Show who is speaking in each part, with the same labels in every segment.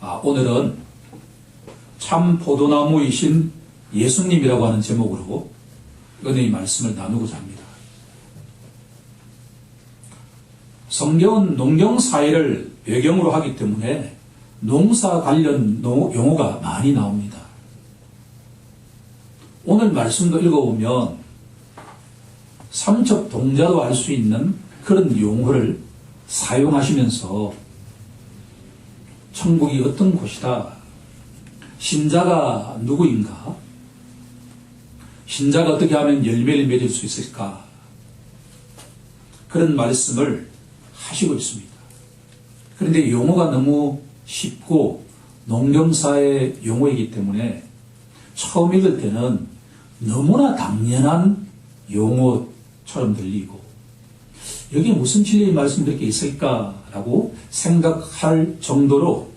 Speaker 1: 오늘은 참 포도나무이신 예수님이라고 하는 제목으로 은혜의 말씀을 나누고자 합니다. 성경은 농경사회를 배경으로 하기 때문에 농사 관련 용어가 많이 나옵니다. 오늘 말씀도 읽어보면 삼척동자도 알 수 있는 그런 용어를 사용하시면서 천국이 어떤 곳이다, 신자가 누구인가, 신자가 어떻게 하면 열매를 맺을 수 있을까, 그런 말씀을 하시고 있습니다. 그런데 용어가 너무 쉽고 농경사의 용어이기 때문에 처음 읽을 때는 너무나 당연한 용어처럼 들리고 여기에 무슨 진리의 말씀이 이렇게 있을까라고 생각할 정도로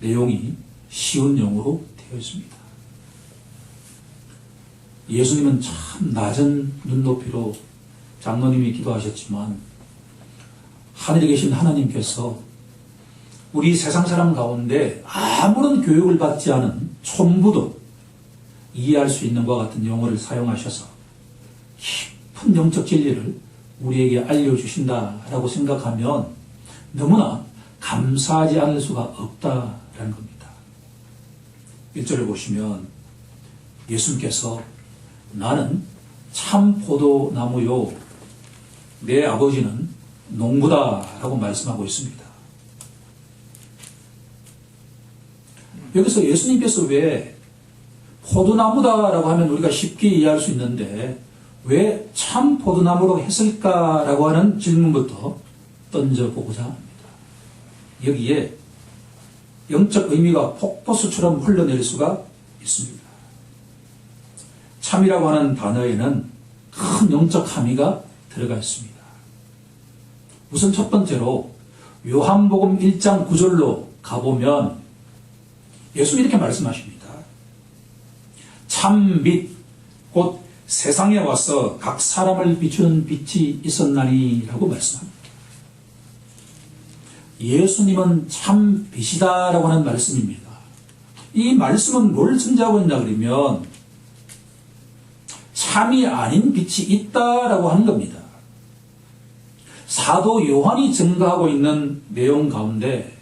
Speaker 1: 내용이 쉬운 용어로 되어 있습니다. 예수님은 참 낮은 눈높이로 장로님이 기도하셨지만 하늘에 계신 하나님께서 우리 세상 사람 가운데 아무런 교육을 받지 않은 촌부도 이해할 수 있는 것과 같은 용어를 사용하셔서 깊은 영적 진리를 우리에게 알려주신다라고 생각하면 너무나 감사하지 않을 수가 없다라는 겁니다. 1절을 보시면 예수님께서 나는 참 포도나무요 내 아버지는 농부다라고 말씀하고 있습니다. 여기서 예수님께서 왜 포도나무다라고 하면 우리가 쉽게 이해할 수 있는데 왜 참 포도나무로 했을까라고 하는 질문부터 던져보고자 합니다. 여기에 영적 의미가 폭포수처럼 흘러내릴 수가 있습니다. 참이라고 하는 단어에는 큰 영적 함의가 들어가 있습니다. 우선 첫 번째로 요한복음 1장 9절로 가보면 예수님이 이렇게 말씀하십니다. 참 빛, 곧 세상에 와서 각 사람을 비추는 빛이 있었나니 라고 말씀합니다. 예수님은 참 빛이다 라고 하는 말씀입니다. 이 말씀은 뭘 전제하고 있냐 그러면 참이 아닌 빛이 있다라고 하는 겁니다. 사도 요한이 증거하고 있는 내용 가운데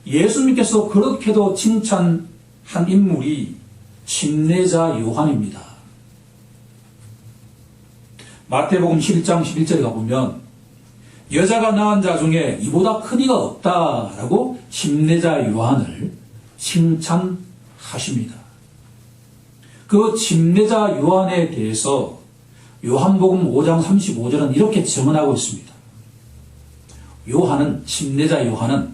Speaker 1: 예수님께서 그렇게도 칭찬한 인물이 침례자 요한입니다. 마태복음 11장 11절에 가보면 여자가 낳은 자 중에 이보다 큰 이가 없다라고 침례자 요한을 칭찬하십니다. 그 침례자 요한에 대해서 요한복음 5장 35절은 이렇게 증언하고 있습니다. 침례자 요한은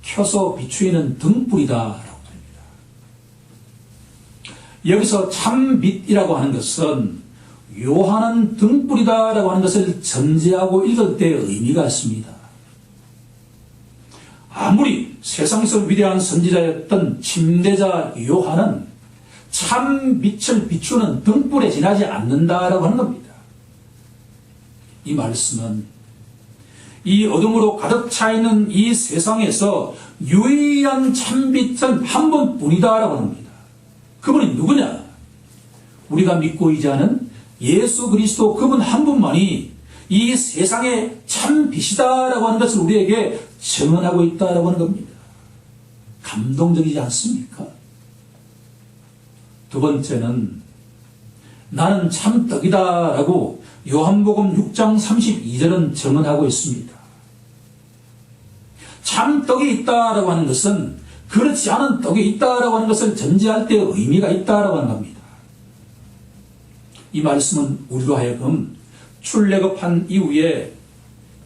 Speaker 1: 켜서 비추이는 등불이다라고 합니다. 여기서 참빛이라고 하는 것은 요한은 등불이다라고 하는 것을 전제하고 읽을 때 의미가 있습니다. 아무리 세상에서 위대한 선지자였던 침례자 요한은 참 빛을 비추는 등불에 지나지 않는다라고 하는 겁니다. 이 말씀은 이 어둠으로 가득 차 있는 이 세상에서 유일한 참빛은 한 번뿐이다라고 합니다. 그분이 누구냐? 우리가 믿고 의지하는 예수 그리스도 그분 한 분만이 이 세상의 참 빛이다라고 하는 것을 우리에게 증언하고 있다라고 하는 겁니다. 감동적이지 않습니까? 두 번째는 나는 참 떡이다라고 요한복음 6장 32절은 증언하고 있습니다. 참 떡이 있다라고 하는 것은 그렇지 않은 떡이 있다라고 하는 것을 전제할 때 의미가 있다라고 하는 겁니다. 이 말씀은 우리로 하여금 출애굽한 이후에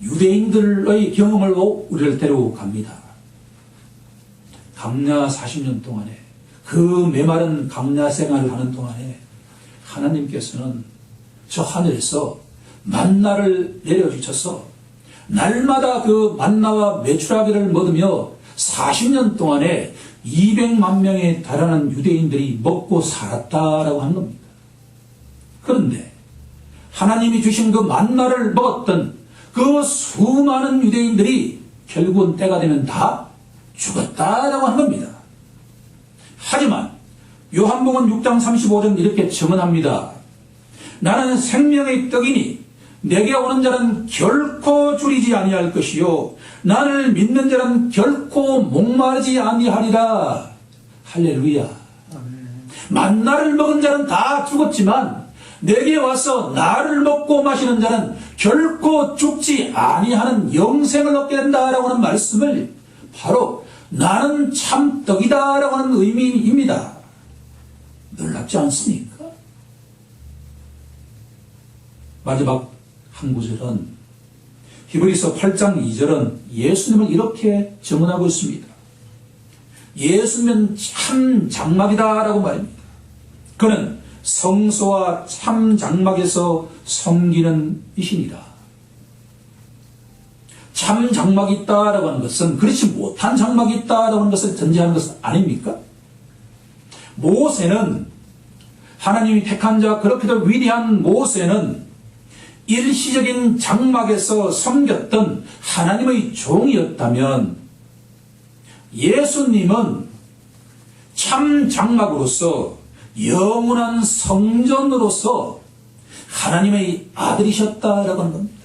Speaker 1: 유대인들의 경험으로 우리를 데리고 갑니다. 광야 40년 동안에 그 메마른 광야 생활을 하는 동안에 하나님께서는 저 하늘에서 만나를 내려주셔서 날마다 그 만나와 메추라기를 먹으며 40년 동안에 200만 명에 달하는 유대인들이 먹고 살았다라고 하는 겁니다. 그런데 하나님이 주신 그 만나를 먹었던 그 수많은 유대인들이 결국은 때가 되면 다 죽었다라고 하는 겁니다. 하지만 요한복음 6장 35절 이렇게 증언합니다. 나는 생명의 떡이니 내게 오는 자는 결코 줄이지 아니할 것이요 나를 믿는 자는 결코 목마르지 아니하리라. 할렐루야. 만나를 먹은 자는 다 죽었지만 내게 와서 나를 먹고 마시는 자는 결코 죽지 아니하는 영생을 얻게 된다라고 하는 말씀을 바로 나는 참 떡이다라고 하는 의미입니다. 놀랍지 않습니까? 마지막 한 구절은 히브리서 8장 2절은 예수님을 이렇게 증언하고 있습니다. 예수님은 참 장막이다라고 말합니다. 그는 성소와 참 장막에서 섬기는 이시니라. 참 장막이 있다라고 하는 것은 그렇지 못한 장막이 있다라고 하는 것을 전제하는 것은 아닙니까? 모세는 하나님이 택한 자 그렇게도 위대한 모세는 일시적인 장막에서 섬겼던 하나님의 종이었다면 예수님은 참 장막으로서 영원한 성전으로서 하나님의 아들이셨다라고 하는 겁니다.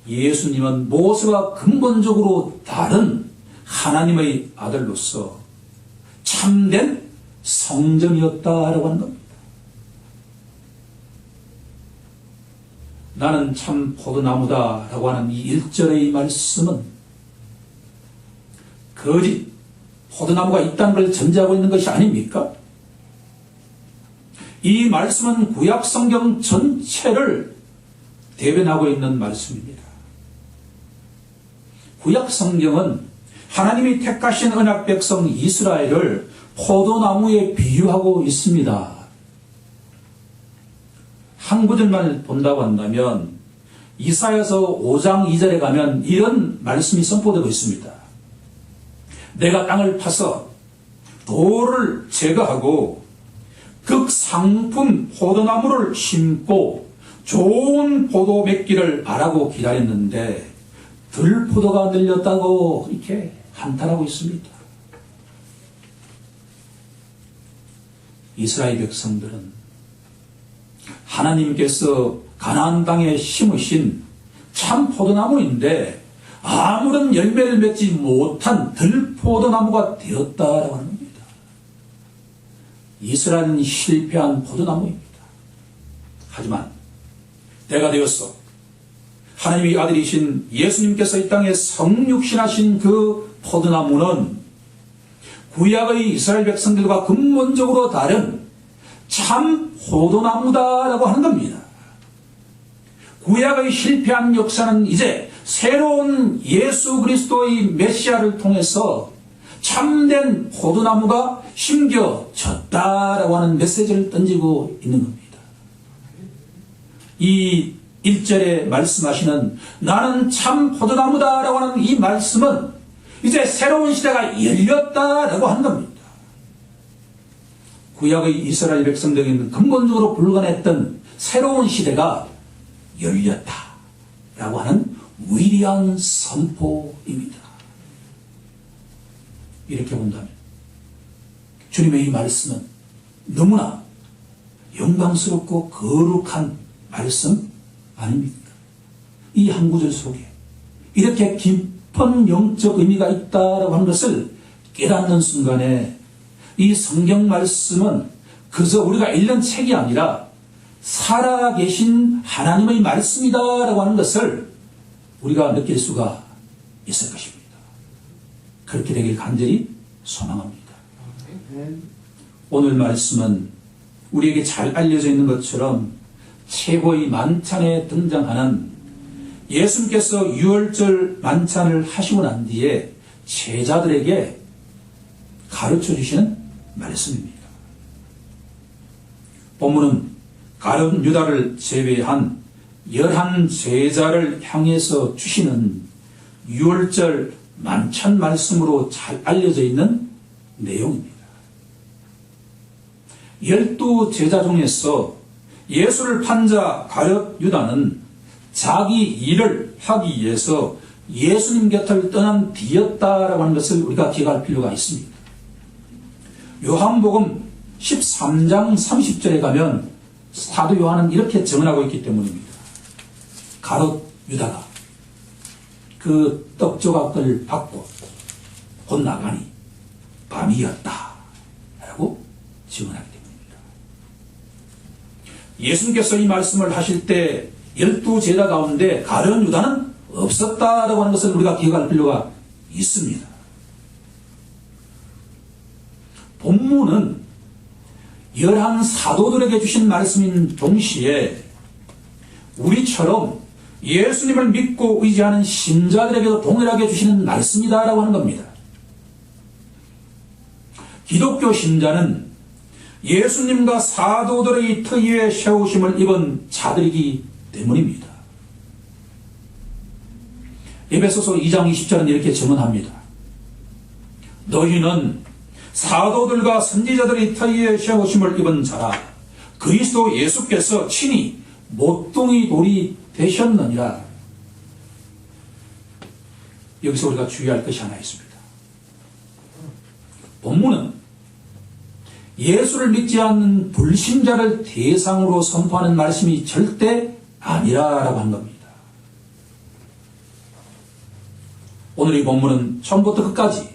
Speaker 1: 예수님은 모세와 근본적으로 다른 하나님의 아들로서 참된 성전이었다라고 하는 겁니다. 나는 참 포도나무다라고 하는 이 1절의 말씀은 거짓 포도나무가 있다는 걸 전제하고 있는 것이 아닙니까? 이 말씀은 구약 성경 전체를 대변하고 있는 말씀입니다. 구약 성경은 하나님이 택하신 언약 백성 이스라엘을 포도나무에 비유하고 있습니다. 한 구절만 본다고 한다면 이사야서 5장 2절에 가면 이런 말씀이 선포되고 있습니다. 내가 땅을 파서 돌을 제거하고 극상품 포도나무를 심고 좋은 포도 맺기를 바라고 기다렸는데 들포도가 늘렸다고 이렇게 한탄하고 있습니다. 이스라엘 백성들은 하나님께서 가나안 땅에 심으신 참 포도나무인데 아무런 열매를 맺지 못한 들포도나무가 되었다라고 하는 겁니다. 이스라엘은 실패한 포도나무입니다. 하지만 때가 되었어. 하나님의 아들이신 예수님께서 이 땅에 성육신하신 그 포도나무는 구약의 이스라엘 백성들과 근본적으로 다른 참 포도나무다라고 하는 겁니다. 구약의 실패한 역사는 이제 새로운 예수 그리스도의 메시아를 통해서 참된 포도나무가 심겨졌다라고 하는 메시지를 던지고 있는 겁니다. 이 1절에 말씀하시는 나는 참 포도나무다라고 하는 이 말씀은 이제 새로운 시대가 열렸다라고 하는 겁니다. 구약의 이스라엘 백성들에게는 근본적으로 불가능했던 새로운 시대가 열렸다라고 하는 위대한 선포입니다. 이렇게 본다면 주님의 이 말씀은 너무나 영광스럽고 거룩한 말씀 아닙니까? 이 한 구절 속에 이렇게 깊은 영적 의미가 있다라고 하는 것을 깨닫는 순간에 이 성경 말씀은 그저 우리가 읽는 책이 아니라 살아계신 하나님의 말씀이다라고 하는 것을 우리가 느낄 수가 있을 것입니다. 그렇게 되길 간절히 소망합니다. 오늘 말씀은 우리에게 잘 알려져 있는 것처럼 최고의 만찬에 등장하는 예수님께서 유월절 만찬을 하시고 난 뒤에 제자들에게 가르쳐 주시는 말씀입니다. 본문은 가룟 유다를 제외한 11제자를 향해서 주시는 유월절 만찬 말씀으로 잘 알려져 있는 내용입니다. 12제자 중에서 예수를 판 자 가룟 유다는 자기 일을 하기 위해서 예수님 곁을 떠난 뒤였다라고 하는 것을 우리가 기억할 필요가 있습니다. 요한복음 13장 30절에 가면 사도 요한은 이렇게 증언하고 있기 때문입니다. 가롯 유다가 그 떡조각을 받고 곧 나가니 밤이었다 라고 증언하기 때문입니다. 예수님께서 이 말씀을 하실 때 12제자 가운데 가룟 유다는 없었다라고 하는 것을 우리가 기억할 필요가 있습니다. 본문은 11사도들에게 주신 말씀인 동시에 우리처럼 예수님을 믿고 의지하는 신자들에게도 동일하게 주시는 말씀이다라고 하는 겁니다. 기독교 신자는 예수님과 사도들의 터위에 세우심을 입은 자들이기 때문입니다. 에베소서 2장 20절은 이렇게 증언합니다. 너희는 사도들과 선지자들의 터위에 세우심을 입은 자라 그리스도 예수께서 친히 모퉁이 돌이 되셨느니라. 여기서 우리가 주의할 것이 하나 있습니다. 본문은 예수를 믿지 않는 불신자를 대상으로 선포하는 말씀이 절대 아니라라고 한 겁니다. 오늘 이 본문은 처음부터 끝까지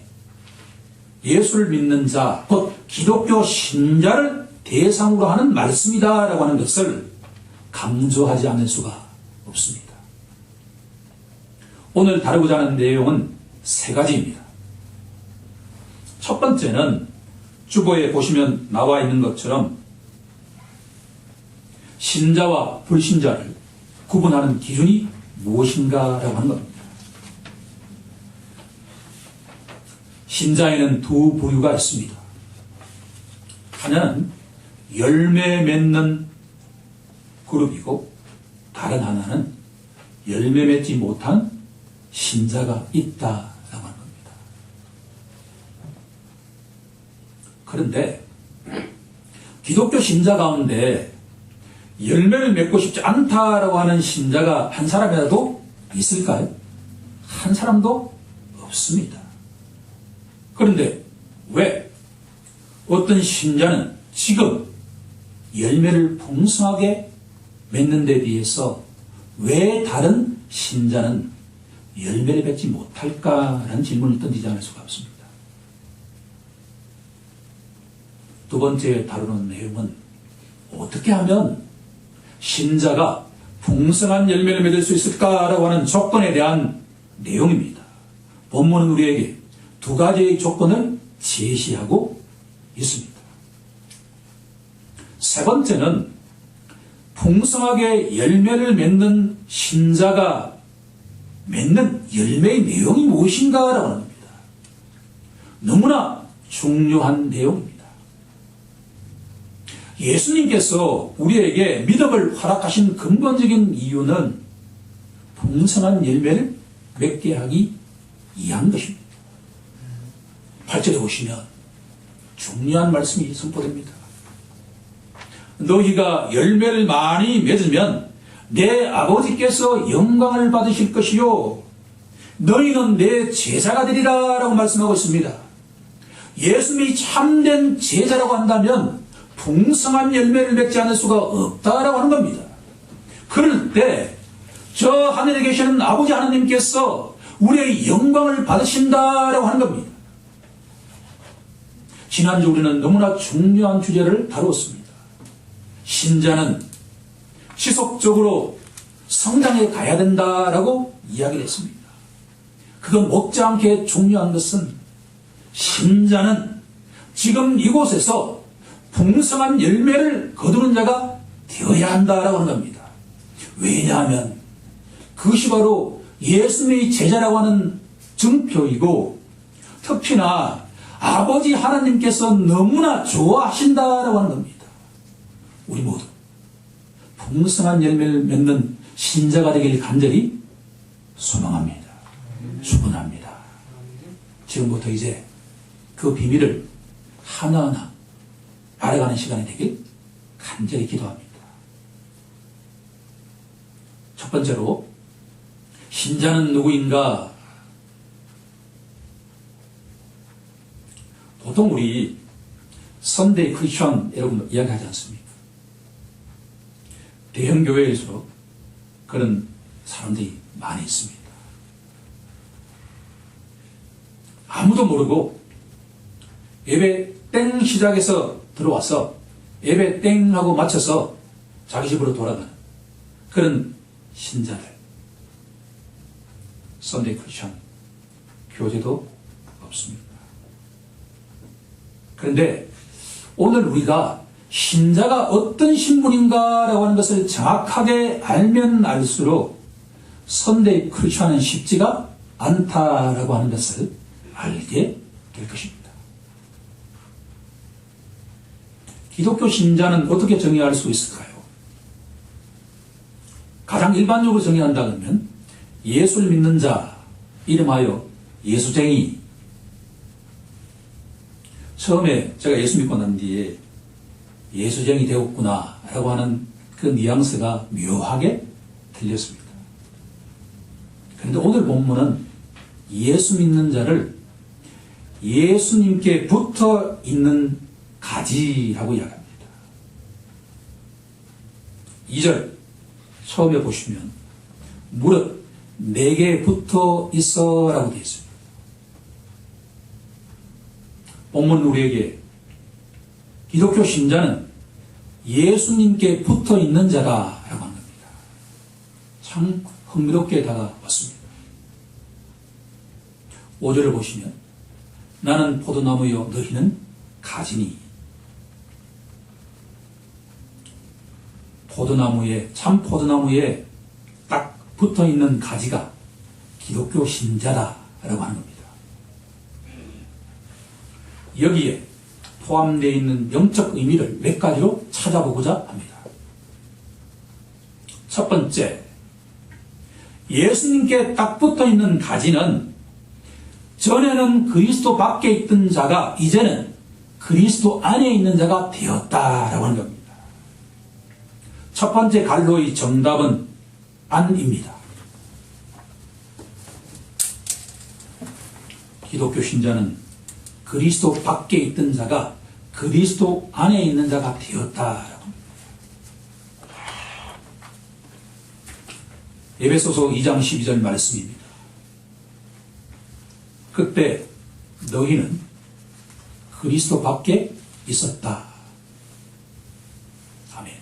Speaker 1: 예수를 믿는 자, 곧 기독교 신자를 대상으로 하는 말씀이다라고 하는 것을 강조하지 않을 수가 없습니다. 오늘 다루고자 하는 내용은 세 가지입니다. 첫 번째는 주보에 보시면 나와 있는 것처럼 신자와 불신자를 구분하는 기준이 무엇인가라고 하는 겁니다. 신자에는 두 부류가 있습니다. 하나는 열매 맺는 그룹이고 다른 하나는 열매 맺지 못한 신자가 있다라고 하는 겁니다. 그런데 기독교 신자 가운데 열매를 맺고 싶지 않다라고 하는 신자가 한 사람이라도 있을까요? 한 사람도 없습니다. 그런데 왜 어떤 신자는 지금 열매를 풍성하게 맺는 데 비해서 왜 다른 신자는 열매를 맺지 못할까라는 질문을 던지지 않을 수가 없습니다. 두 번째 다루는 내용은 어떻게 하면 신자가 풍성한 열매를 맺을 수 있을까라고 하는 조건에 대한 내용입니다. 본문은 우리에게 두 가지의 조건을 제시하고 있습니다. 세 번째는 풍성하게 열매를 맺는 신자가 맺는 열매의 내용이 무엇인가라고 합니다. 너무나 중요한 내용입니다. 예수님께서 우리에게 믿음을 허락하신 근본적인 이유는 풍성한 열매를 맺게 하기 위한 것입니다. 8절에 보시면 중요한 말씀이 선포됩니다. 너희가 열매를 많이 맺으면 내 아버지께서 영광을 받으실 것이요 너희는 내 제자가 되리라 라고 말씀하고 있습니다. 예수님이 참된 제자라고 한다면 풍성한 열매를 맺지 않을 수가 없다라고 하는 겁니다. 그럴 때 저 하늘에 계시는 아버지 하나님께서 우리의 영광을 받으신다라고 하는 겁니다. 지난주 우리는 너무나 중요한 주제를 다루었습니다. 신자는 지속적으로 성장해 가야 된다라고 이야기를 했습니다. 그건 못지않게 중요한 것은 신자는 지금 이곳에서 풍성한 열매를 거두는 자가 되어야 한다라고 하는 겁니다. 왜냐하면 그것이 바로 예수님의 제자라고 하는 증표이고 특히나 아버지 하나님께서 너무나 좋아하신다라고 하는 겁니다. 우리 모두 풍성한 열매를 맺는 신자가 되길 간절히 소망합니다. 축원합니다. 지금부터 이제 그 비밀을 하나하나 알아가는 시간이 되길 간절히 기도합니다. 첫 번째로 신자는 누구인가? 보통 우리 선데이 크리스천 여러분 이야기하지 않습니까? 대형 교회에서 그런 사람들이 많이 있습니다. 아무도 모르고 예배 땡 시작해서 들어와서 예배 땡 하고 마쳐서 자기 집으로 돌아가는 그런 신자들. 선데이 크리스천 교제도 없습니다. 그런데 오늘 우리가 신자가 어떤 신분인가라고 하는 것을 정확하게 알면 알수록 선데이 크리스천은 쉽지가 않다라고 하는 것을 알게 될 것입니다. 기독교 신자는 어떻게 정의할 수 있을까요? 가장 일반적으로 정의한다 그러면 예수를 믿는 자, 이름하여 예수쟁이. 처음에 제가 예수 믿고 난 뒤에 예수쟁이 되었구나 라고 하는 그 뉘앙스가 묘하게 들렸습니다. 그런데 오늘 본문은 예수 믿는 자를 예수님께 붙어 있는 가지라고 이야기합니다. 2절 처음에 보시면 무릇 내게 붙어 있어 라고 되어 있습니다. 본문 우리에게 기독교 신자는 예수님께 붙어 있는 자다 라고 하는 겁니다. 참 흥미롭게 다가왔습니다. 5절을 보시면 나는 포도나무여 너희는 가지니. 포도나무에, 참 포도나무에 딱 붙어 있는 가지가 기독교 신자다라고 하는 겁니다. 여기에 포함되어 있는 영적 의미를 몇 가지로 찾아보고자 합니다. 첫 번째, 예수님께 딱 붙어 있는 가지는 전에는 그리스도 밖에 있던 자가 이제는 그리스도 안에 있는 자가 되었다라고 하는 겁니다. 첫 번째 갈로의 정답은 안입니다. 기독교 신자는 그리스도 밖에 있던 자가 그리스도 안에 있는 자가 되었다라고 합니다. 에베소서 2장 12절 말씀입니다. 그때 너희는 그리스도 밖에 있었다. 아멘.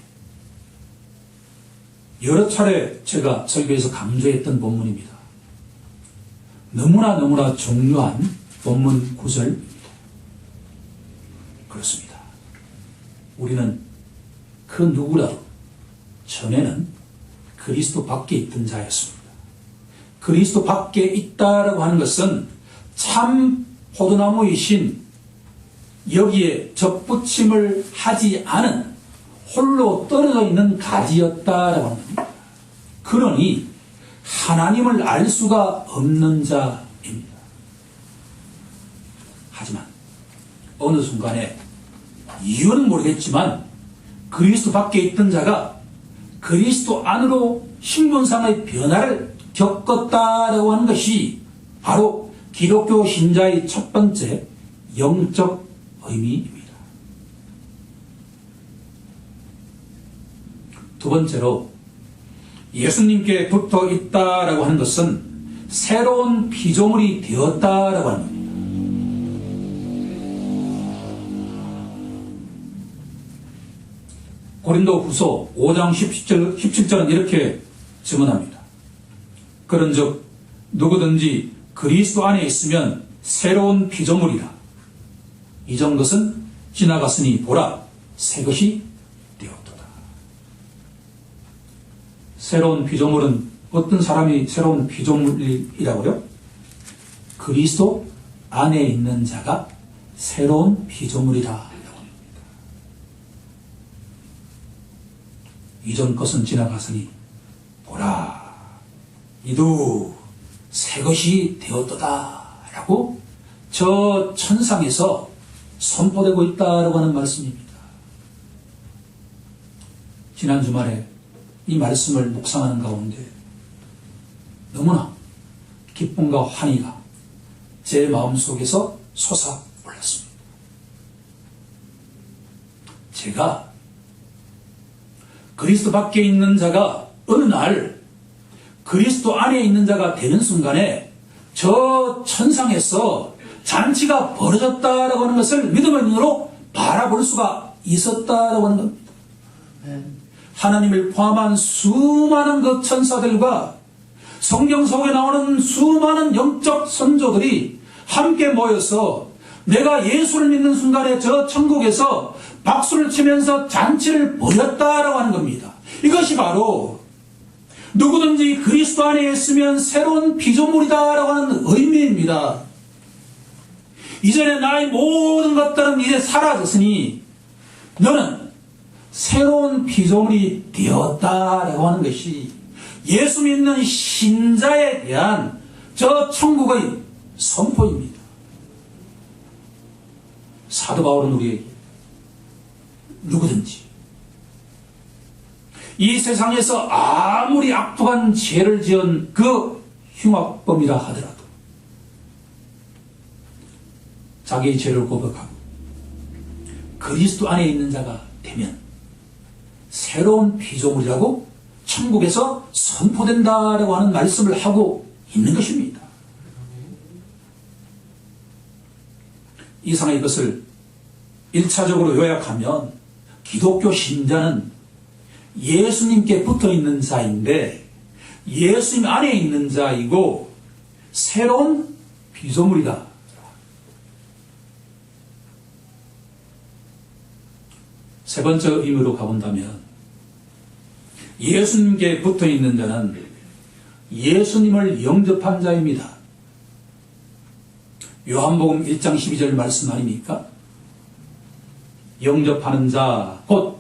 Speaker 1: 여러 차례 제가 설교에서 강조했던 본문입니다. 너무나 중요한 본문 구절입니다. 그렇습니다. 우리는 그 누구라도 전에는 그리스도 밖에 있던 자였습니다. 그리스도 밖에 있다라고 하는 것은 참 포도나무이신 여기에 접붙임을 하지 않은 홀로 떨어져 있는 가지였다라고 합니다. 그러니 하나님을 알 수가 없는 자입니다. 하지만 어느 순간에 이유는 모르겠지만 그리스도 밖에 있던 자가 그리스도 안으로 신분상의 변화를 겪었다라고 하는 것이 바로 기독교 신자의 첫 번째 영적 의미입니다. 두 번째로 예수님께 붙어 있다라고 하는 것은 새로운 피조물이 되었다라고 하는 겁니다. 고린도후서 5장 17절은 이렇게 증언합니다. 그런즉 누구든지 그리스도 안에 있으면 새로운 피조물이라. 이전 것은 지나갔으니 보라 새 것이 되었도다. 새로운 피조물은 어떤 사람이 새로운 피조물이라고요? 그리스도 안에 있는 자가 새로운 피조물이라. 이전 것은 지나갔으니 보라 이도 새 것이 되었도다 라고 저 천상에서 선포되고 있다라고 하는 말씀입니다. 지난 주말에 이 말씀을 묵상하는 가운데 너무나 기쁨과 환희가 제 마음속에서 솟아올랐습니다. 제가 그리스도 밖에 있는 자가 어느 날 그리스도 안에 있는 자가 되는 순간에 저 천상에서 잔치가 벌어졌다라고 하는 것을 믿음의 눈으로 바라볼 수가 있었다라고 하는 겁니다. 하나님을 포함한 수많은 그 천사들과 성경 속에 나오는 수많은 영적 선조들이 함께 모여서 내가 예수를 믿는 순간에 저 천국에서 박수를 치면서 잔치를 벌였다라고 하는 겁니다. 이것이 바로 누구든지 그리스도 안에 있으면 새로운 피조물이다라고 하는 의미입니다. 이전에 나의 모든 것들은 이제 사라졌으니 너는 새로운 피조물이 되었다라고 하는 것이 예수 믿는 신자에 대한 저 천국의 선포입니다. 사도 바울은 우리에게 누구든지 이 세상에서 아무리 악독한 죄를 지은 그 흉악범이라 하더라도 자기의 죄를 고백하고 그리스도 안에 있는 자가 되면 새로운 피조물이라고 천국에서 선포된다라고 하는 말씀을 하고 있는 것입니다. 이상의 이것을 1차적으로 요약하면 기독교 신자는 예수님께 붙어 있는 자인데 예수님 안에 있는 자이고 새로운 피조물이다. 세 번째 의미로 가본다면 예수님께 붙어 있는 자는 예수님을 영접한 자입니다. 요한복음 1장 12절 말씀 아닙니까? 영접하는 자, 곧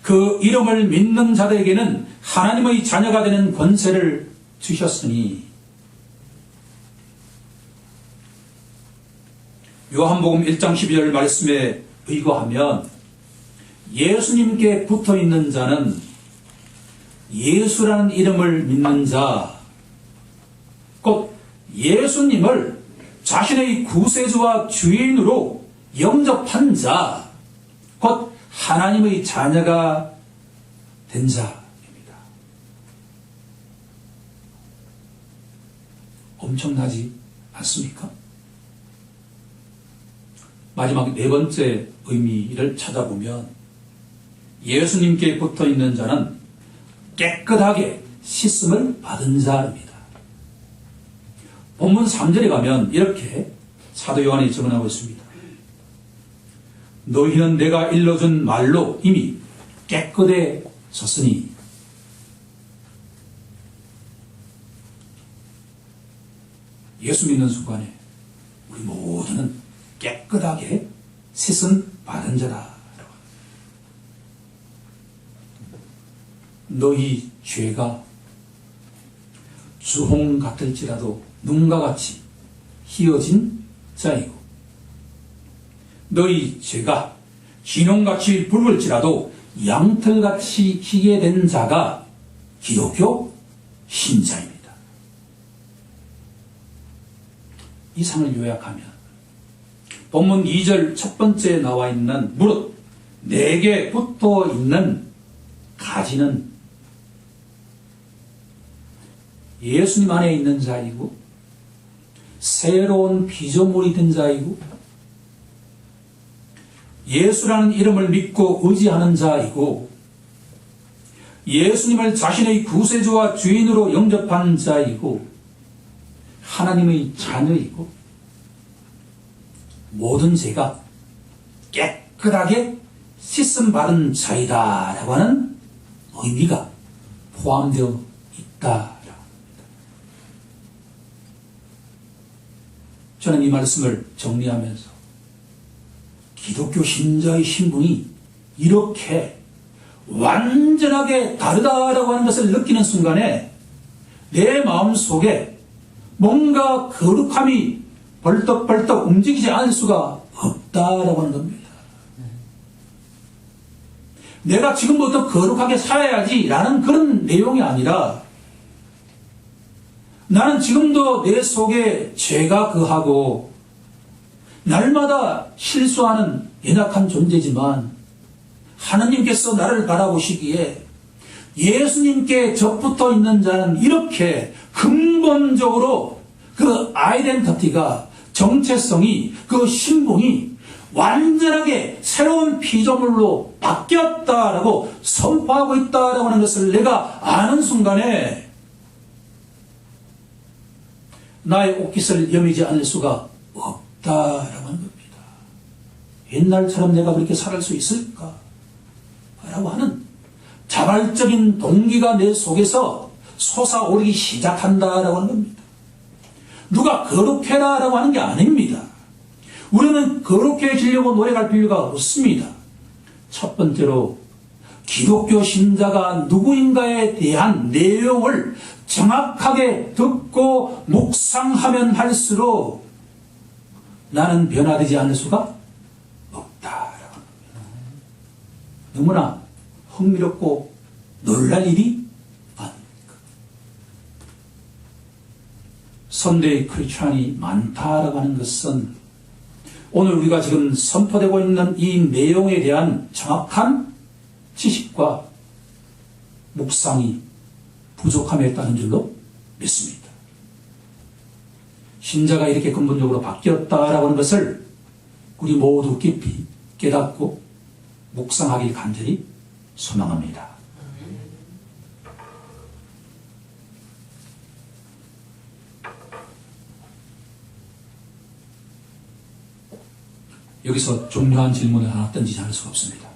Speaker 1: 그 이름을 믿는 자들에게는 하나님의 자녀가 되는 권세를 주셨으니 요한복음 1장 12절 말씀에 의거하면 예수님께 붙어 있는 자는 예수라는 이름을 믿는 자, 곧 예수님을 자신의 구세주와 주인으로 영접한 자, 곧 하나님의 자녀가 된 자입니다. 엄청나지 않습니까? 마지막 네 번째 의미를 찾아보면 예수님께 붙어 있는 자는 깨끗하게 씻음을 받은 자입니다. 본문 3절에 가면 이렇게 사도 요한이 증언하고 있습니다. 너희는 내가 일러준 말로 이미 깨끗해졌으니 예수 믿는 순간에 우리 모두는 깨끗하게 씻음 받은 자다. 너희 죄가 주홍 같을지라도 눈과 같이 희어진 자이고 너희 죄가 진홍같이 붉을지라도 양털같이 희게 된 자가 기독교 신자입니다. 이 상을 요약하면 본문 2절 첫 번째에 나와 있는 무릇 내게 붙어 있는 가지는 예수님 안에 있는 자이고 새로운 피조물이 된 자이고 예수라는 이름을 믿고 의지하는 자이고 예수님을 자신의 구세주와 주인으로 영접한 자이고 하나님의 자녀이고 모든 죄가 깨끗하게 씻음 받은 자이다 라고 하는 의미가 포함되어 있다. 저는 이 말씀을 정리하면서 기독교 신자의 신분이 이렇게 완전하게 다르다라고 하는 것을 느끼는 순간에 내 마음속에 뭔가 거룩함이 벌떡벌떡 움직이지 않을 수가 없다라고 하는 겁니다. 내가 지금부터 거룩하게 살아야지 라는 그런 내용이 아니라 나는 지금도 내 속에 죄가 거하고 날마다 실수하는 연약한 존재지만 하나님께서 나를 바라보시기에 예수님께 접붙어 있는 자는 이렇게 근본적으로 그 아이덴티티가, 정체성이, 그 신분이 완전하게 새로운 피조물로 바뀌었다라고 선포하고 있다라고 하는 것을 내가 아는 순간에 나의 옷깃을 여미지 않을 수가 없다라고 하는 겁니다. 옛날처럼 내가 그렇게 살을 수 있을까? 라고 하는 자발적인 동기가 내 속에서 솟아오르기 시작한다라고 하는 겁니다. 누가 거룩해라 라고 하는 게 아닙니다. 우리는 거룩해지려고 노력할 필요가 없습니다. 첫 번째로 기독교 신자가 누구인가에 대한 내용을 정확하게 듣고 묵상하면 할수록 나는 변화되지 않을 수가 없다라고 합니다. 너무나 흥미롭고 놀랄 일이 아닙니까? 선대의 크리스찬이 많다라고 하는 것은 오늘 우리가 지금 선포되고 있는 이 내용에 대한 정확한 지식과 묵상이 부족함에 따른 줄로 믿습니다. 신자가 이렇게 근본적으로 바뀌었다라고 하는 것을 우리 모두 깊이 깨닫고 묵상하길 간절히 소망합니다. 여기서 중요한 질문을 하나 던지지 않을 수가 없습니다.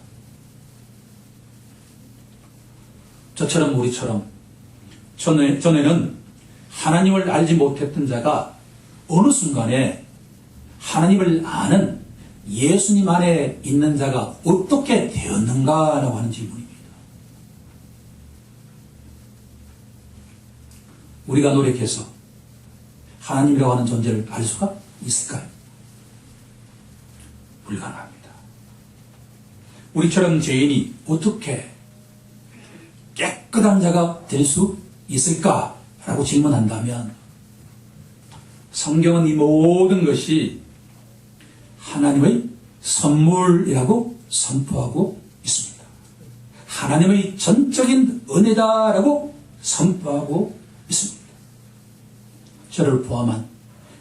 Speaker 1: 저처럼 우리처럼 전에는 하나님을 알지 못했던 자가 어느 순간에 하나님을 아는 예수님 안에 있는 자가 어떻게 되었는가라고 하는 질문입니다. 우리가 노력해서 하나님이라고 하는 존재를 알 수가 있을까요? 불가능합니다. 우리처럼 죄인이 어떻게 깨끗한 자가 될 수 있을까라고 질문한다면 성경은 이 모든 것이 하나님의 선물이라고 선포하고 있습니다. 하나님의 전적인 은혜다라고 선포하고 있습니다. 저를 포함한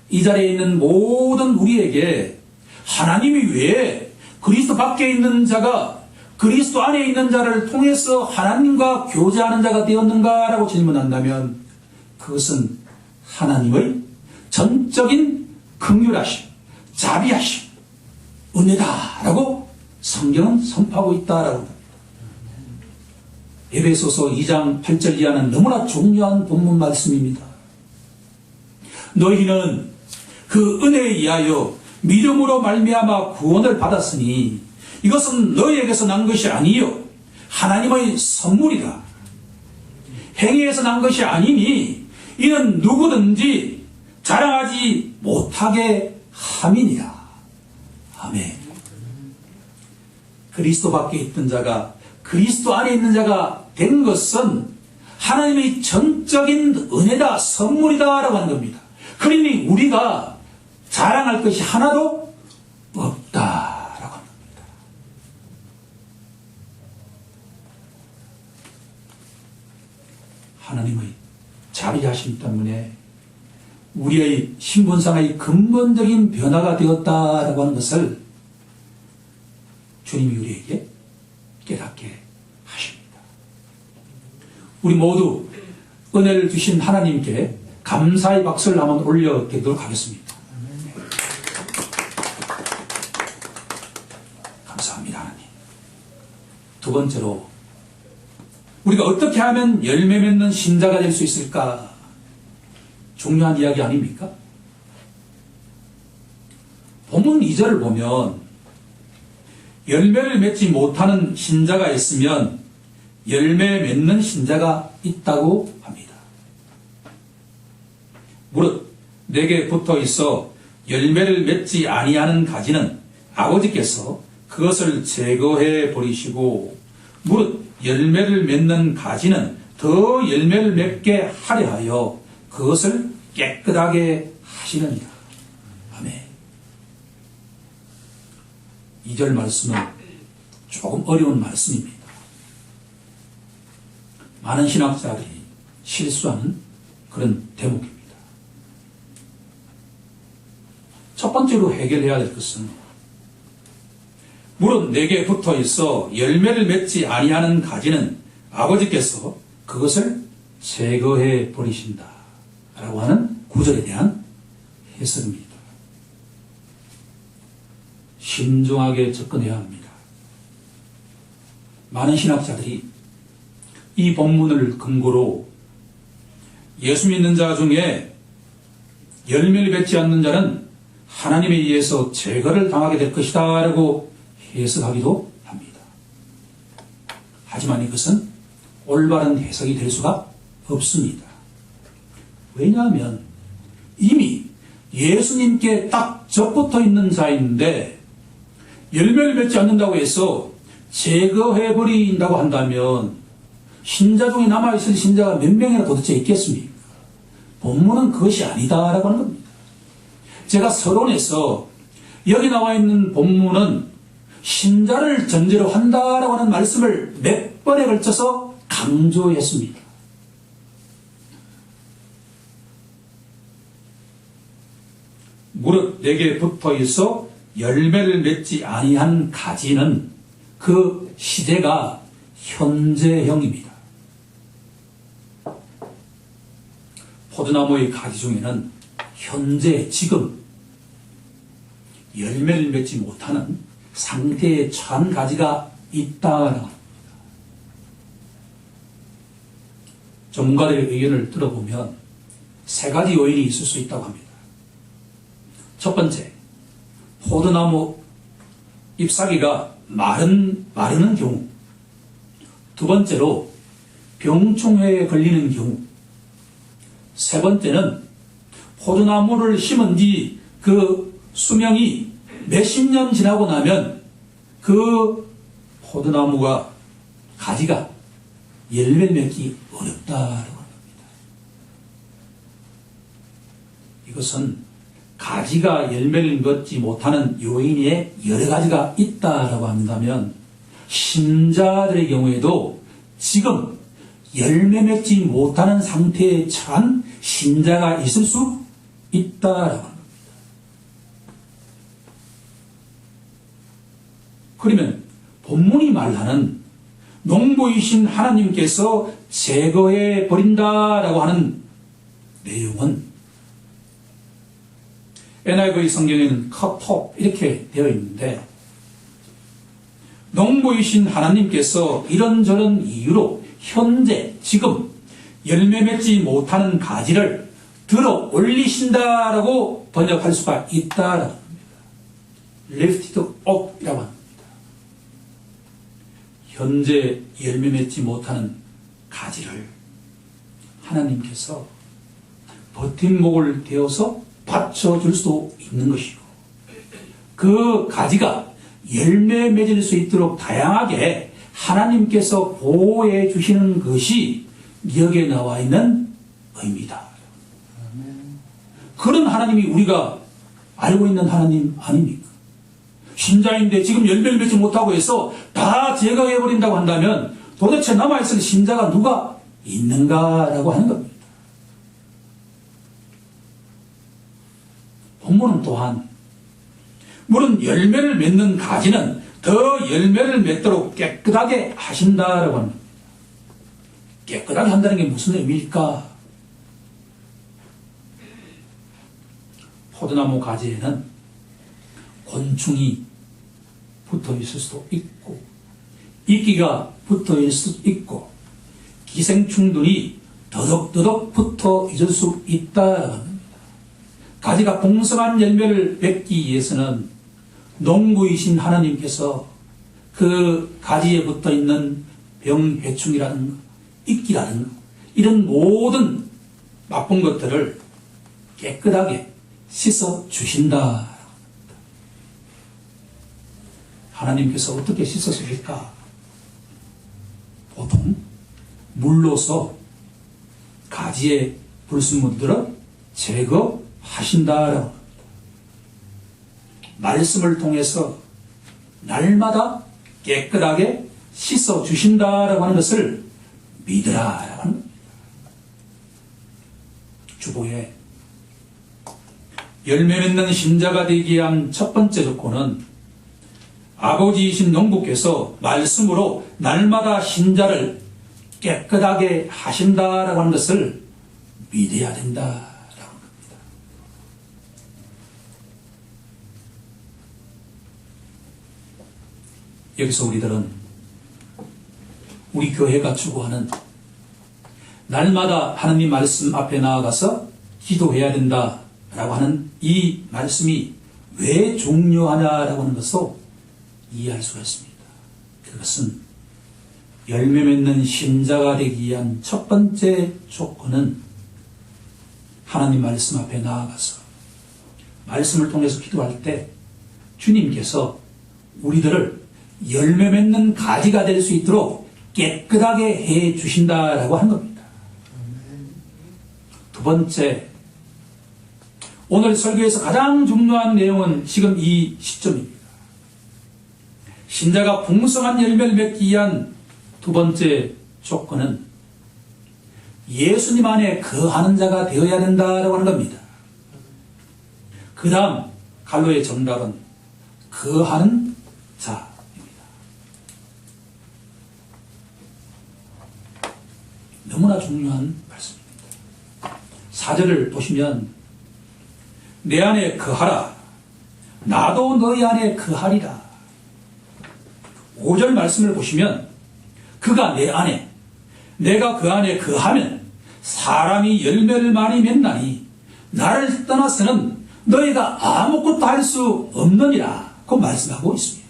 Speaker 1: 이 자리에 있는 모든 우리에게 하나님이 왜 그리스도 밖에 있는 자가 그리스도 안에 있는 자를 통해서 하나님과 교제하는 자가 되었는가라고 질문한다면 그것은 하나님의 전적인 긍휼하심, 자비하심, 은혜다라고 성경은 선포하고 있다라고 합니다. 에베소서 2장 8절 이하는 너무나 중요한 본문 말씀입니다. 너희는 그 은혜에 의하여 믿음으로 말미암아 구원을 받았으니 이것은 너희에게서 난 것이 아니요 하나님의 선물이다. 행위에서 난 것이 아니니 이는 누구든지 자랑하지 못하게 함이니라. 아멘. 그리스도 밖에 있던 자가 그리스도 안에 있는 자가 된 것은 하나님의 전적인 은혜다, 선물이다라고 하는 겁니다. 그러니 우리가 자랑할 것이 하나도 없다라고 합니다. 하나님의 자비하심 때문에 우리의 신분상의 근본적인 변화가 되었다라고 하는 것을 주님이 우리에게 깨닫게 하십니다. 우리 모두 은혜를 주신 하나님께 감사의 박수를 한번 올려드리도록 하겠습니다. 감사합니다, 하나님. 두 번째로 우리가 어떻게 하면 열매 맺는 신자가 될 수 있을까? 중요한 이야기 아닙니까? 본문 2절을 보면 열매를 맺지 못하는 신자가 있으면 열매 맺는 신자가 있다고 합니다. 무릇 내게 붙어 있어 열매를 맺지 아니하는 가지는 아버지께서 그것을 제거해 버리시고 무릇 열매를 맺는 가지는 더 열매를 맺게 하려 하여 그것을 깨끗하게 하시느니라. 아멘. 2절 말씀은 조금 어려운 말씀입니다. 많은 신학자들이 실수하는 그런 대목입니다. 첫 번째로 해결해야 될 것은 물은 내게 붙어 있어 열매를 맺지 아니하는 가지는 아버지께서 그것을 제거해 버리신다 라고 하는 구절에 대한 해석입니다. 신중하게 접근해야 합니다. 많은 신학자들이 이 본문을 근거로 예수 믿는 자 중에 열매를 맺지 않는 자는 하나님에 의해서 제거를 당하게 될 것이다 라고 해석하기도 합니다. 하지만 이것은 올바른 해석이 될 수가 없습니다. 왜냐하면 이미 예수님께 딱 접붙어 있는 자인데 열매를 맺지 않는다고 해서 제거해버린다고 한다면 신자 중에 남아있을 신자가 몇 명이나 도대체 있겠습니까? 본문은 그것이 아니다라고 하는 겁니다. 제가 서론에서 여기 나와 있는 본문은 신자를 전제로 한다라고 하는 말씀을 몇 번에 걸쳐서 강조했습니다. 무릇 내게 붙어 있어 열매를 맺지 아니한 가지는 그 시제가 현재형입니다. 포도나무의 가지 중에는 현재 지금 열매를 맺지 못하는 상태에 처한 가지가 있다라고 합니다. 전문가들의 의견을 들어보면 세 가지 요인이 있을 수 있다고 합니다. 첫 번째, 포도나무 잎사귀가 마르는 경우. 두 번째로, 병충해에 걸리는 경우. 세 번째는 포도나무를 심은 뒤 그 수명이 몇십 년 지나고 나면 그 포도나무가 가지가 열매를 맺기 어렵다라고 합니다. 이것은 가지가 열매를 맺지 못하는 요인에 여러 가지가 있다라고 한다면 신자들의 경우에도 지금 열매 맺지 못하는 상태에 처한 신자가 있을 수 있다라고 합니다. 그러면 본문이 말하는 농부이신 하나님께서 제거해 버린다라고 하는 내용은 NIV 성경에는 cut 이렇게 되어 있는데 농부이신 하나님께서 이런저런 이유로 현재 지금 열매 맺지 못하는 가지를 들어 올리신다라고 번역할 수가 있다라고 합니다. lifted up이라고 합니다. 현재 열매 맺지 못하는 가지를 하나님께서 버팀목을 대어서 받쳐줄 수도 있는 것이고 그 가지가 열매 맺을 수 있도록 다양하게 하나님께서 보호해 주시는 것이 여기에 나와 있는 의미다. 그런 하나님이 우리가 알고 있는 하나님 아닙니까? 신자인데 지금 열매를 맺지 못하고 해서 다 제거해버린다고 한다면 도대체 남아있을 신자가 누가 있는가라고 하는 겁니다. 본문은 또한 물은 열매를 맺는 가지는 더 열매를 맺도록 깨끗하게 하신다라고 합니다. 깨끗하게 한다는 게 무슨 의미일까? 포도나무 가지에는 곤충이 붙어 있을 수도 있고 이끼가 붙어 있을 수도 있고 기생충들이 더덕더덕 붙어 있을 수 있다라고 합니다. 가지가 풍성한 열매를 맺기 위해서는 농부이신 하나님께서 그 가지에 붙어 있는 병해충이라든가 이끼라든가 이런 모든 나쁜 것들을 깨끗하게 씻어 주신다. 하나님께서 어떻게 씻어 주실까? 보통 물로서 가지에 불순물들을 제거하신다라고 합니다. 말씀을 통해서 날마다 깨끗하게 씻어주신다라고 하는 것을 믿으라라고 하는 겁니다. 주보에 열매 맺는 신자가 되기 위한 첫 번째 조건은 아버지이신 농부께서 말씀으로 날마다 신자를 깨끗하게 하신다라고 하는 것을 믿어야 된다라고 합니다. 여기서 우리들은 우리 교회가 추구하는 날마다 하나님 말씀 앞에 나아가서 기도해야 된다라고 하는 이 말씀이 왜 중요하냐라고 하는 것을 이해할 수가 있습니다. 그것은 열매 맺는 신자가 되기 위한 첫 번째 조건은 하나님 말씀 앞에 나아가서 말씀을 통해서 기도할 때 주님께서 우리들을 열매 맺는 가지가 될 수 있도록 깨끗하게 해 주신다라고 하는 겁니다. 두 번째, 오늘 설교에서 가장 중요한 내용은 지금 이 시점입니다. 신자가 풍성한 열매를 맺기 위한 두 번째 조건은 예수님 안에 거하는 자가 되어야 된다라고 하는 겁니다. 그 다음 갈로의 정답은 거하는 자입니다. 너무나 중요한 말씀입니다. 4절을 보시면 내 안에 거하라 나도 너희 안에 거하리라. 5절 말씀을 보시면 그가 내 안에 내가 그 안에 거하면 사람이 열매를 많이 맺나니 나를 떠나서는 너희가 아무것도 할 수 없느니라 고 말씀하고 있습니다.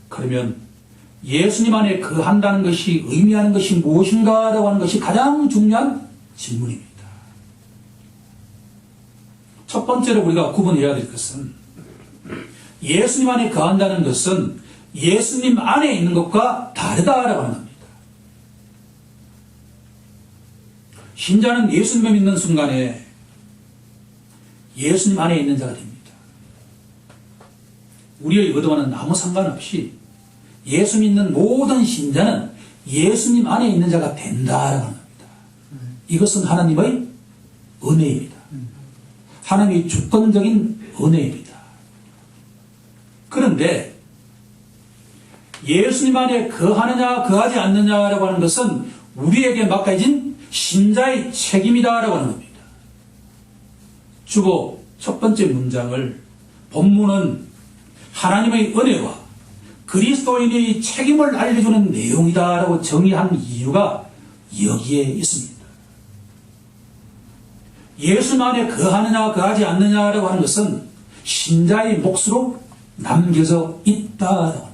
Speaker 1: 그러면 예수님 안에 거한다는 것이 의미하는 것이 무엇인가라고 하는 것이 가장 중요한 질문입니다. 첫 번째로 우리가 구분해야 될 것은 예수님 안에 거한다는 것은 예수님 안에 있는 것과 다르다라고 하는 겁니다. 신자는 예수님을 믿는 순간에 예수님 안에 있는 자가 됩니다. 우리의 의도와는 아무 상관없이 예수 믿는 모든 신자는 예수님 안에 있는 자가 된다라고 하는 겁니다. 이것은 하나님의 은혜입니다. 하나님의 주권적인 은혜입니다. 그런데 예수님 안에 거하느냐 거하지 않느냐라고 하는 것은 우리에게 맡겨진 신자의 책임이다라고 하는 겁니다. 주보 첫 번째 문장을 본문은 하나님의 은혜와 그리스도인의 책임을 알려주는 내용이다라고 정의한 이유가 여기에 있습니다. 예수님 안에 거하느냐 거하지 않느냐라고 하는 것은 신자의 몫으로 남겨져 있다라고 합니다.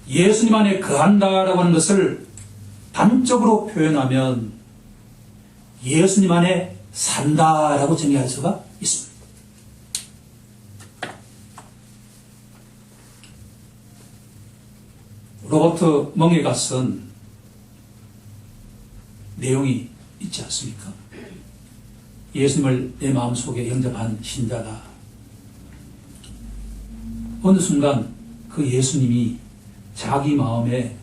Speaker 1: 예수님 안에 거한다라고 하는 것을 단적으로 표현하면 예수님 안에 산다라고 정의할 수가 있습니다. 로버트 멍에가 쓴 내용이 있지 않습니까? 예수님을 내 마음속에 영접한 신자가 어느 순간 그 예수님이 자기 마음에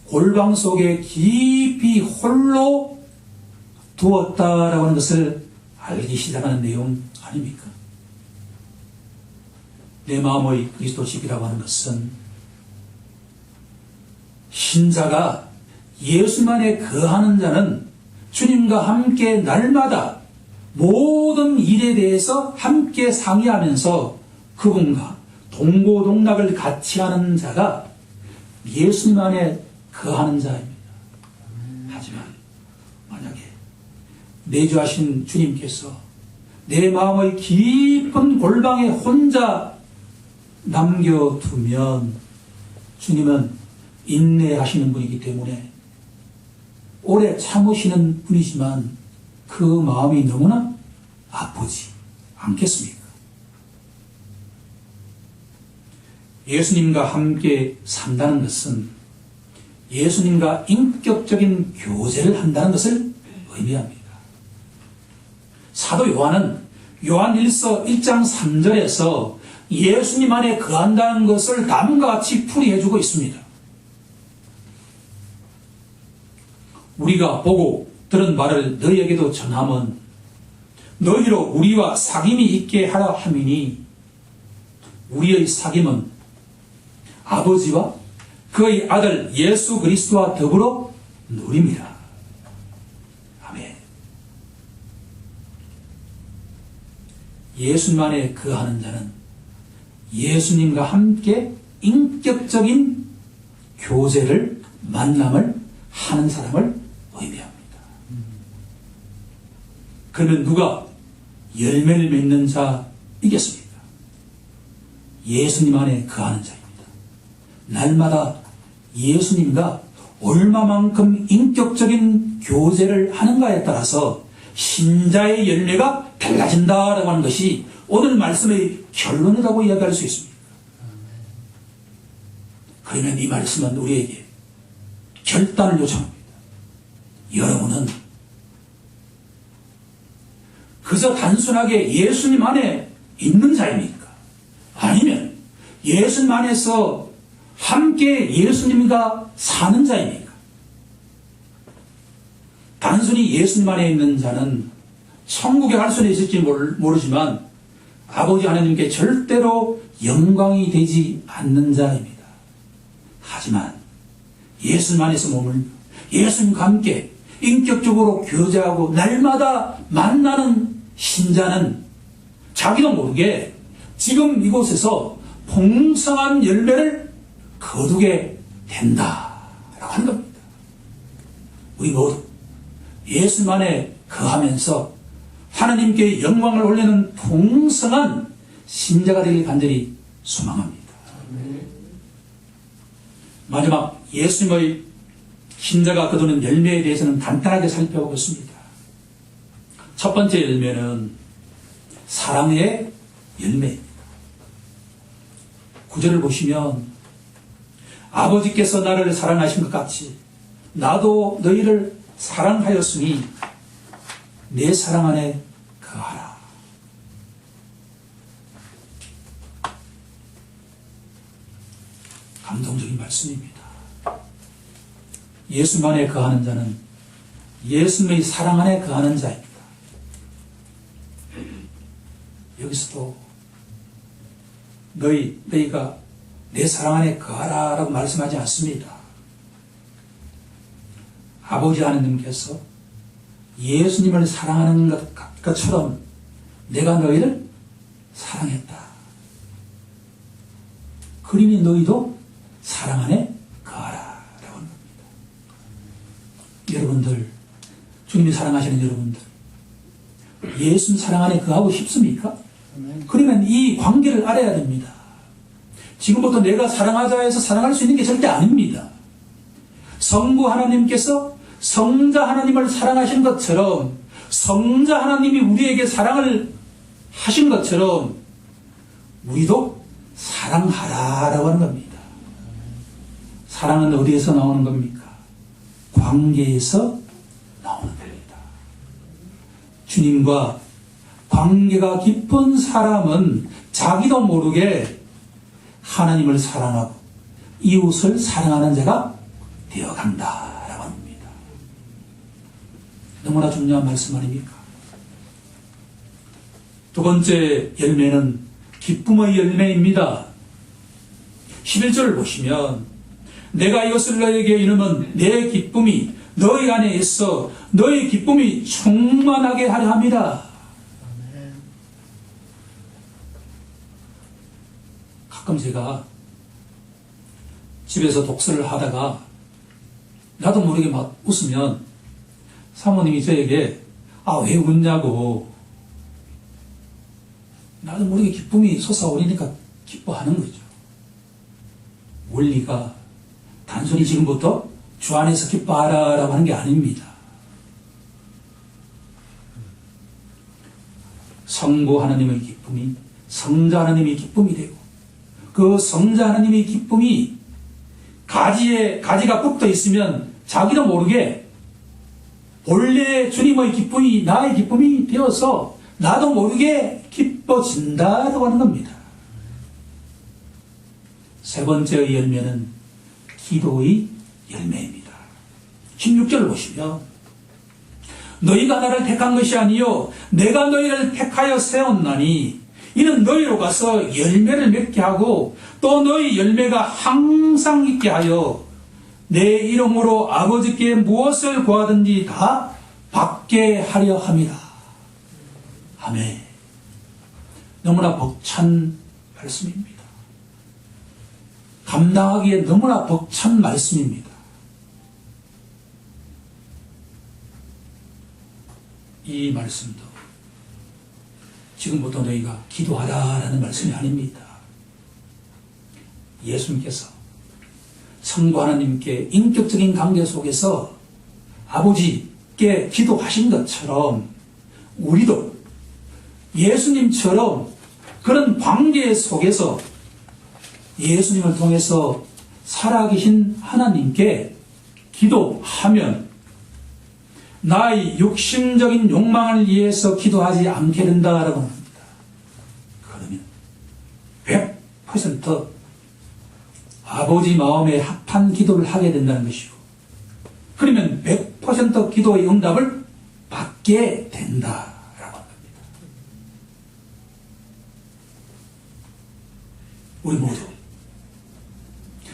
Speaker 1: 골방 속에 깊이 홀로 두었다라고 하는 것을 알기 시작하는 내용 아닙니까? 내 마음의 그리스도식이라고 하는 것은 신자가 예수님 안에 거하는 자는 주님과 함께 날마다 모든 일에 대해서 함께 상의하면서 그분과 동고동락을 같이 하는 자가 예수님 안에 거하는 자입니다. 하지만 만약에 내주하신 주님께서 내 마음의 깊은 골방에 혼자 남겨두면 주님은 인내하시는 분이기 때문에 오래 참으시는 분이지만 그 마음이 너무나 아프지 않겠습니까? 예수님과 함께 산다는 것은 예수님과 인격적인 교제를 한다는 것을 의미합니다. 사도 요한은 요한 1장 3절에서 예수님 안에 거한다는 것을 다음과 같이 풀이해주고 있습니다. 우리가 보고 들은 바를 너희에게도 전함은 너희로 우리와 사귐이 있게 하라 함이니 우리의 사귐은 아버지와 그의 아들 예수 그리스도와 더불어 누립니다. 아멘. 예수님 안에 거하는 자는 예수님과 함께 인격적인 교제를, 만남을 하는 사람을 의미합니다. 그러면 누가 열매를 맺는 자이겠습니까? 예수님 안에 거하는 자입니다. 날마다 예수님과 얼마만큼 인격적인 교제를 하는가에 따라서 신자의 열매가 달라진다라고 하는 것이 오늘 말씀의 결론이라고 이야기할 수 있습니다. 그러면 이 말씀은 우리에게 결단을 요청합니다. 여러분은 그저 단순하게 예수님 안에 있는 자입니까? 아니면 예수님 안에서 함께 예수님과 사는 자입니까? 단순히 예수님 안에 있는 자는 천국에 갈 수는 있을지 모르지만 아버지 하나님께 절대로 영광이 되지 않는 자입니다. 하지만 예수님 안에서 머물며 예수님과 함께 인격적으로 교제하고 날마다 만나는 신자는 자기도 모르게 지금 이곳에서 풍성한 열매를 거두게 된다라고 하는 겁니다. 우리 모두 예수님 안에 거하면서 하나님께 영광을 올리는 풍성한 신자가 되길 간절히 소망합니다. 마지막 예수님의 신자가 거두는 열매에 대해서는 간단하게 살펴보겠습니다. 첫 번째 열매는 사랑의 열매입니다. 구절을 보시면 아버지께서 나를 사랑하신 것 같이 나도 너희를 사랑하였으니 내 사랑 안에 거하라. 감동적인 말씀입니다. 예수님 안에 거하는 자는 예수님의 사랑 안에 거하는 자입니다. 여기서도 너희가 내 사랑 안에 거하라 라고 말씀하지 않습니다. 아버지 하나님께서 예수님을 사랑하는 것처럼 내가 너희를 사랑했다. 그러니 너희도 사랑 안에 거하라 라고 합니다. 여러분들, 주님이 사랑하시는 여러분들, 예수님 사랑 안에 거하고 싶습니까? 그러면 이 관계를 알아야 됩니다. 지금부터 내가 사랑하자 해서 사랑할 수 있는 게 절대 아닙니다. 성부 하나님께서 성자 하나님을 사랑하신 것처럼 성자 하나님이 우리에게 사랑을 하신 것처럼 우리도 사랑하라라고 하는 겁니다. 사랑은 어디에서 나오는 겁니까? 관계에서 나오는 겁니다. 주님과 관계가 깊은 사람은 자기도 모르게 하나님을 사랑하고 이웃을 사랑하는 자가 되어간다라고 합니다. 너무나 중요한 말씀 아닙니까? 두 번째 열매는 기쁨의 열매입니다. 11절을 보시면 내가 이것을 너에게 이르면 내 기쁨이 너희 안에 있어 너희 기쁨이 충만하게 하려 합니다. 가끔 제가 집에서 독서를 하다가 나도 모르게 막 웃으면 사모님이 저에게 왜 웃냐고, 나도 모르게 기쁨이 솟아오르니까 기뻐하는 거죠. 원리가 단순히 지금부터 주 안에서 기뻐하라 라고 하는 게 아닙니다. 성부 하나님의 기쁨이 성자 하나님의 기쁨이 되고 그 성자 하나님의 기쁨이 가지가 붙어 있으면 자기도 모르게 본래 주님의 기쁨이 나의 기쁨이 되어서 나도 모르게 기뻐진다라고 하는 겁니다. 세 번째의 열매는 기도의 열매입니다. 16절을 보시면 너희가 나를 택한 것이 아니요 내가 너희를 택하여 세웠나니 이는 너희로 가서 열매를 맺게 하고 또 너희 열매가 항상 있게 하여 내 이름으로 아버지께 무엇을 구하든지 다 받게 하려 함이라. 아멘. 너무나 벅찬 말씀입니다. 감당하기에 너무나 벅찬 말씀입니다. 이 말씀도 지금부터 너희가 기도하라라는 말씀이 아닙니다. 예수님께서 성부 하나님께 인격적인 관계 속에서 아버지께 기도하신 것처럼 우리도 예수님처럼 그런 관계 속에서 예수님을 통해서 살아계신 하나님께 기도하면 나의 육신적인 욕망을 위해서 기도하지 않게 된다라고 합니다. 그러면 100% 아버지 마음에 합한 기도를 하게 된다는 것이고, 그러면 100% 기도의 응답을 받게 된다라고 합니다. 우리 모두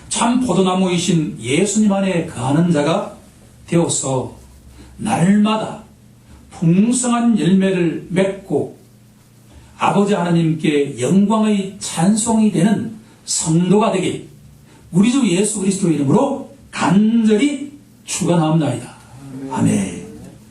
Speaker 1: 참 포도나무이신 예수님 안에 거하는 자가 되어서 날마다 풍성한 열매를 맺고 아버지 하나님께 영광의 찬송이 되는 성도가 되길 우리 주 예수 그리스도의 이름으로 간절히 축원하옵나이다. 아멘.